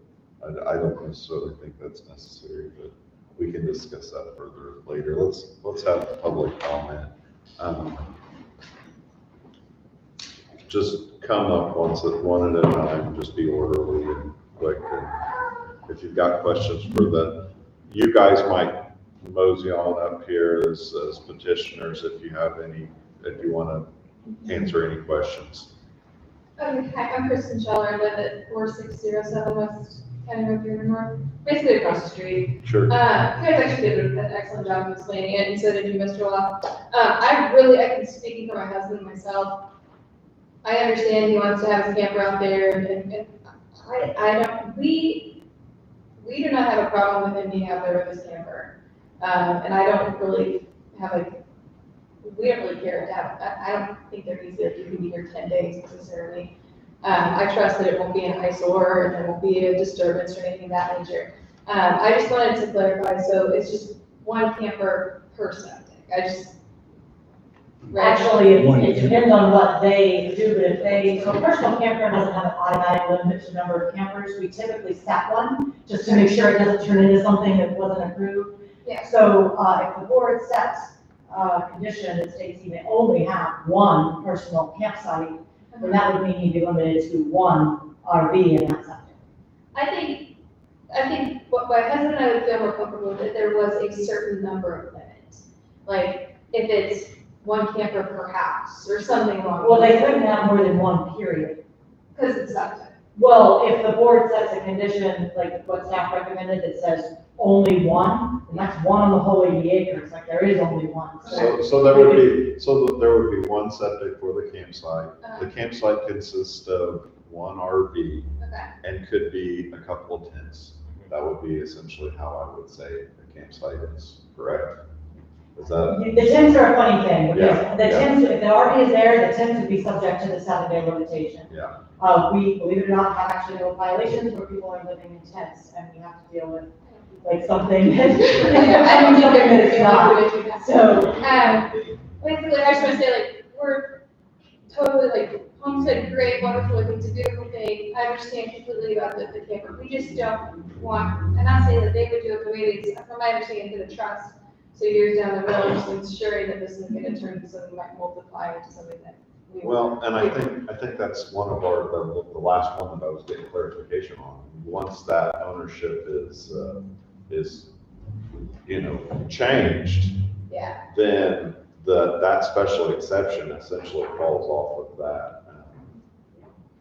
I don't necessarily think that's necessary, but we can discuss that further later. Let's have public comment. Just come up one at a time, just be orderly and quick. And if you've got questions for you guys might mosey on up here as petitioners if you want to answer any questions. Okay, hi, I'm Kristen Scheller. I live at 4607 West County Road 3 North, basically across the street. Sure. You guys actually did an excellent job of explaining it, and so did you, Mr. Law. I can speak for my husband and myself. I understand he wants to have his camper out there, and we do not have a problem with him being out there with his camper. And I don't really we don't really care to have, I don't think there needs to be here 10 days necessarily. I trust that it won't be an eyesore and there won't be a disturbance or anything of that nature. I just wanted to clarify, so it's just one camper per septic. Actually, it depends on what they do, but so a personal campground doesn't have an automatic limit to number of campers. We typically set one just to make sure it doesn't turn into something that wasn't approved. Yeah. So if the board sets a condition that states you may only have one personal campsite, then that would mean you'd be limited to one RV in that septic. I think what my husband and I would feel more comfortable with if there was a certain number of limits. Like if it's one camper per house or something along. Well, they couldn't have more than one, period. Because it's subject. Well, if the board sets a condition, like what staff recommended, that says only one, and that's one on the whole 80 acres, like there is only one. So there would be one septic for the campsite. The campsite consists of one RV Okay. and could be a couple of tents. That would be essentially how I would say a campsite is, correct? Is that? The tents are a funny thing, Yeah, because the yeah. tents, if the RV is there, the tents would be subject to the 7-day limitation. Yeah. We, believe it or not, have actually no violations where people are living in tents, and we have to deal with like something that, I don't think something that they're it's not. doing that. So, Basically, I just want to say, like, we're totally, like, homestead, great, wonderful thing to do, I understand completely about the camper, we just don't want, I'm not saying that they would do it the way they, from my understanding, to the trust, so years down the road, just ensuring that this isn't gonna turn into something that might multiply into something that we. Well, and I think that's one of the last one that I was getting clarification on. Once that ownership is, changed, Yeah, then that special exception essentially falls off of that.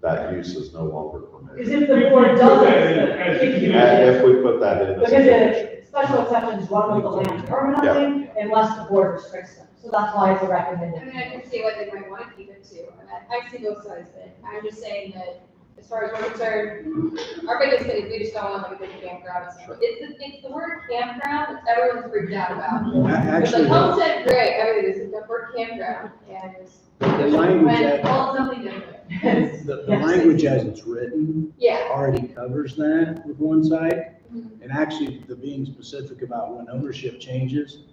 That use is no longer because permitted. if the board does Put it, that in as a if you- condition. If we put that in as a because condition. the special exceptions run with the land permanently unless the board restricts them. So that's why it's a recommended. I mean, I can see what they might want to keep it to, and I see both sides of it, I'm just saying that, as far as we're concerned, our biggest thing is we just don't want like a big campground, it's the word campground that everyone's freaked out about. It's like Actually, homestead, great, everything is the word campground, and the language, when called something different. the language as it's written Yeah. already covers that with one side. Mhm. And actually, the being specific about when ownership changes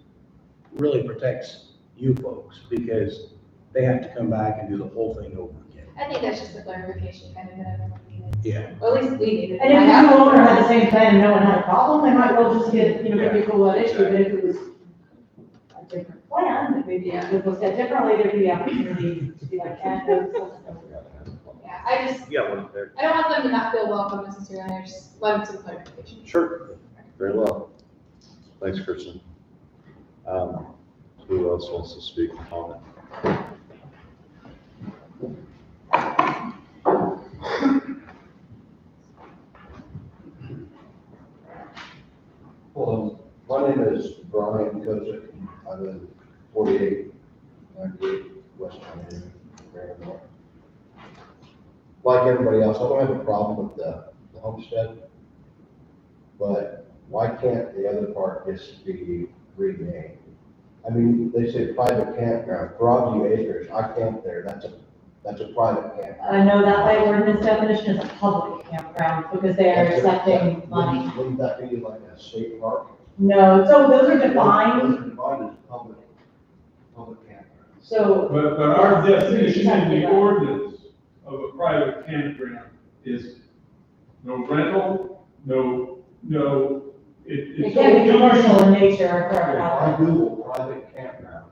really protects you folks, because they have to come back and do the whole thing over again. I think that's just a clarification kind of that everyone needed. Yeah. Or at least we needed. And if the new owner had the same plan and no one had a problem, they might well just get, maybe a cool issue, but if it was a different plan, that maybe it was said differently, there'd be the opportunity to be like, Yeah, I just, Yeah, one there. I don't want them to not feel welcome necessarily, I just want some clarification. Sure, very well. Thanks, Kristen. Who else wants to speak on it? Well, my name is Brian Kozik. I live 4898 West Avenue, Maryland. Like everybody else, I don't have a problem with the homestead, but why can't the other part just be renamed? I mean, they say private campground, Broadview Acres, I camp there, that's a private campground. I know that by ordinance definition is a public campground, because they are accepting money. Wouldn't that be like a state park? No, so those are defined, Those are defined as public campground. so. But our definition in the ordinance of a private campground is no rental, It it's. can be commercial in nature, If I correct? Google private campground.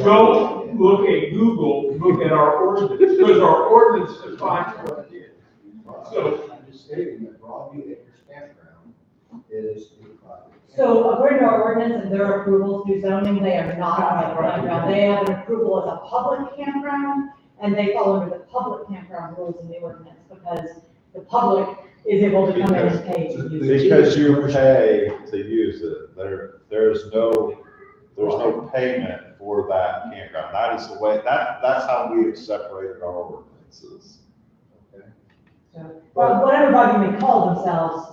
Go look at Google, look at our ordinance, because our ordinance defines what it is. So- I'm just stating that Broadview Acres Campground is a private. So according to our ordinance and their approval through zoning, they are not a private campground. They have an approval as a public campground, and they fall under the public campground rules in the ordinance, because the public is able to come in and pay to use it. Because you pay to use it, there's no payment for that campground. That is the way, that's how we have separated our ordinances. Well, whatever body may call themselves,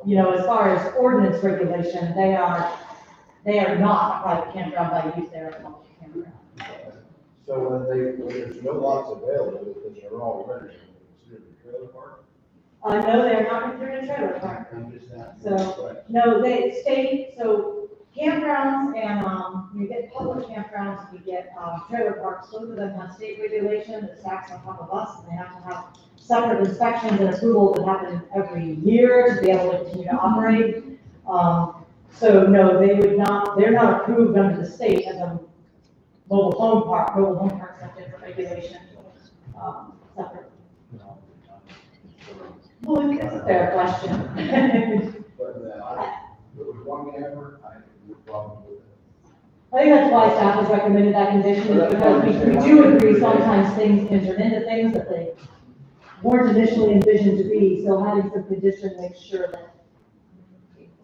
as far as ordinance regulation, they are not a private campground by use, they're a public campground. So when there's no lots available, because they're all rented, considered a trailer park? No, they're not considered a trailer park. I'm just asking. So, no, they state, so campgrounds and, you get public campgrounds, you get, trailer parks, both of them have state regulation that stacks on top of us, and they have to have separate inspections and approvals that happen every year to be able to continue to operate. So no, they're not approved under the state as a mobile home park. Mobile home parks have different regulations, separate. Well, it's a fair question. But, there was one camper, I had no problem with it. I think that's why staff has recommended that condition, is because we do agree sometimes things can turn into things that they weren't initially envisioned to be, so having some condition makes sure that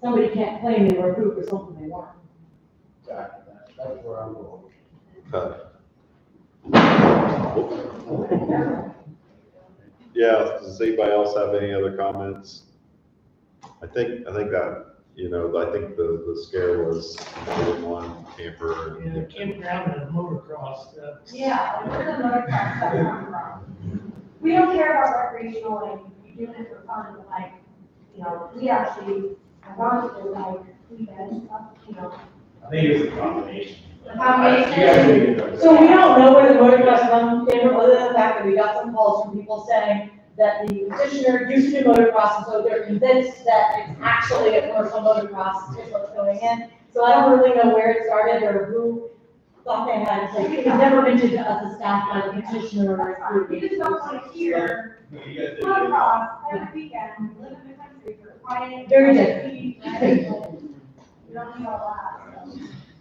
somebody can't claim they were approved for something they weren't. Exactly, that's where I'm going. Okay. Yeah, does anybody else have any other comments? I think that, I think the scare was more than one camper. Yeah, campground and motocross, Yeah, like, where does motocross stuff come from? We don't care about recreational, like, we do it for fun, but like, we actually, ironically, like, weekends, I think it's a combination. The combination. You guys need to get those. So we don't know where the motocross comes from, other than the fact that we got some calls from people saying that the petitioner used to do motocross, and so they're convinced that it's actually a commercial motocross is what's going in. So I don't really know where it started or who thought they had, like, it was never mentioned to us as staff by the petitioner or group. We just don't want to hear You guys did good. motocross every weekend, we live in the country, we're quiet. Very different. We don't need all that.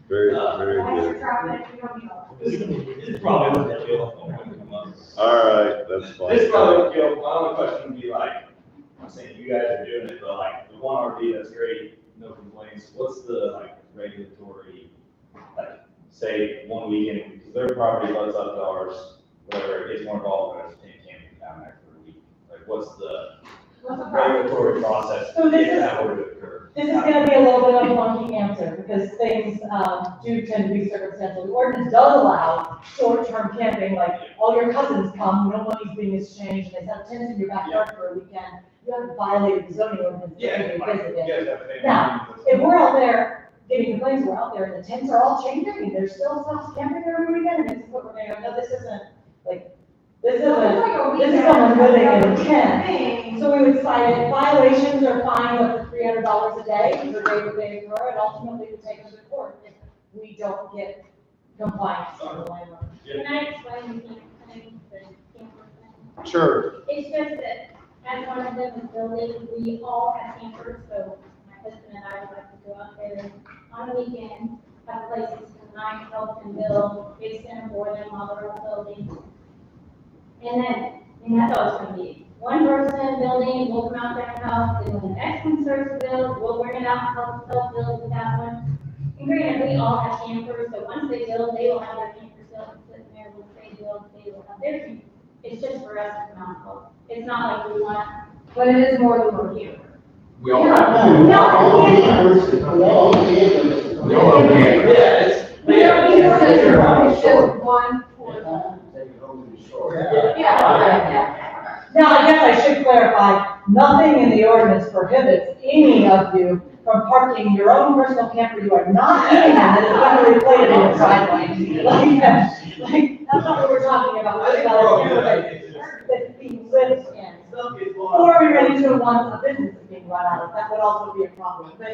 Very, So, very extra good. traffic, we don't need all that. This probably wouldn't kill. All right, that's fine. This probably would kill. My only question would be like, I'm saying you guys are doing it, but like the one RV, that's great, no complaints. What's the like regulatory, like, say one weekend, because their property butts up to ours, whatever, it gets more involved, but I can't be down there for a week. Like, what's the regulatory process So this if is- that were to occur? This is gonna be a little bit of a funky answer, because things, do tend to be circumstantial. The ordinance does allow short-term camping, like, all your cousins come, no money's being exchanged, they have tents in your backyard for a weekend. You haven't violated the zoning ordinance, you Yeah, can like, visit you it. guys have to. Now, if we're out there getting complaints, we're out there, and the tents are all changing, and there's still stuff camping every weekend, and this is what we're gonna, no, this isn't, like, this is someone living in a tent. So we would cite it, violations are fined up to $300 a day, for day to day occur, and ultimately we take them to court if we don't get compliance from the landlord. Can I explain the camper thing? Sure. It's just that as one of them is building, we all have campers, so my husband and I would like to go out there on the weekend, have places to night, help them build, big center for them while they're all building. And that's all it's gonna be. One person building, we'll come out there and help, then when the next one starts to build, we'll bring it out and help build with that one. And granted, we all have campers, so once they build, they will have their camper sitting there, once they build, they will have their camper. It's just for us to come out and help. It's not like we want, but it is more than we're here. We all Yeah. have. No, I can't. We all have. Yeah, it's. We don't need more than Sure. it's just one for Yeah. Now, I guess I should clarify, nothing in the ordinance prohibits any of you from parking your own personal camper you are not in, that is literally plated in your driveway. Like, that's not what we're talking about, we're talking about a camper that's being lived in. Or we run into one a business is being run out of, that would also be a problem. But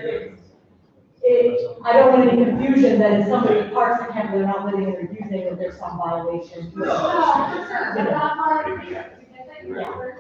I don't want any confusion that if somebody parks a camper they're not living in or using, that there's some violation. No, for sure, but that's not our thing, because I think we're-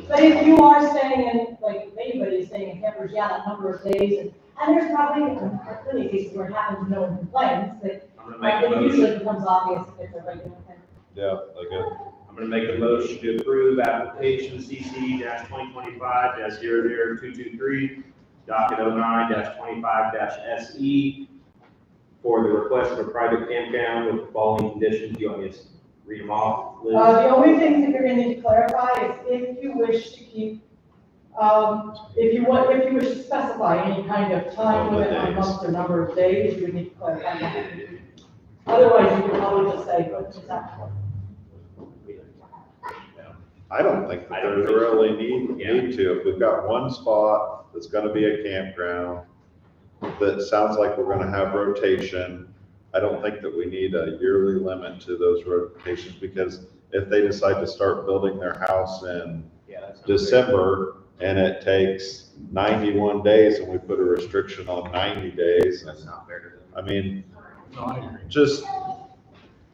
But if you are staying in, like, if anybody's staying in campers, yeah, that number of days, and there's probably plenty of cases where it happens, no one complains, but I'm gonna make a it motion. usually becomes obvious if it's a regular thing. Yeah, okay. I'm gonna make a motion to approve application CC 2025 00223, docket 09 25 for the request of a private campground with the following conditions. You want me to read them off, Liz? The only things that you're gonna need to clarify is if you wish to keep, if you wish to specify any kind of time limit on months or number of days, you would need to clarify that. Otherwise, you could probably just say, but it's not. I don't think that there's really need to. If we've got one spot that's gonna be a campground, that sounds like we're gonna have rotation, I don't think that we need a yearly limit to those rotations, because if they decide to start building their house in December, and it takes 91 days, and we put a restriction on 90 days, That's not fair to them. I mean, No, I agree. just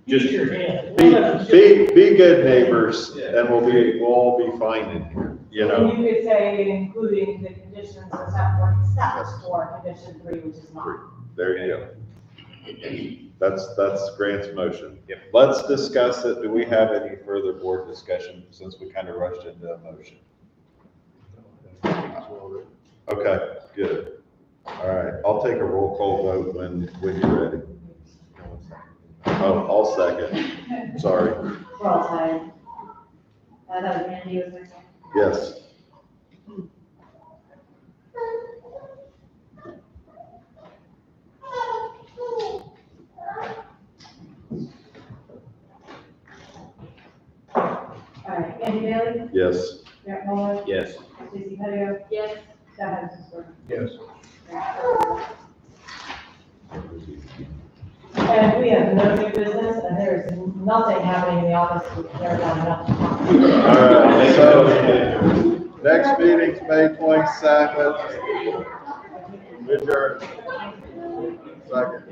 Use your hand. be good neighbors, and we'll all be fine in here, you know? And you could say including the conditions that have been established for condition 3, which is not. There you go. That's Grant's motion. Let's discuss it. Do we have any further board discussion since we kind of rushed into a motion? Okay, good. All right, I'll take a roll call vote when you're ready. Oh, I'll second. Sorry. We're all tired. That was Randy, was there? Yes. All right, Andy Bailey, Yes. Grant Muller, Yes. Stacy Pettigrew, Yes. Scott Hudson. Yes. And we have no new business, and there is nothing happening in the office, there's not enough. All right, so next meeting's May 27th. Adjourn. Second.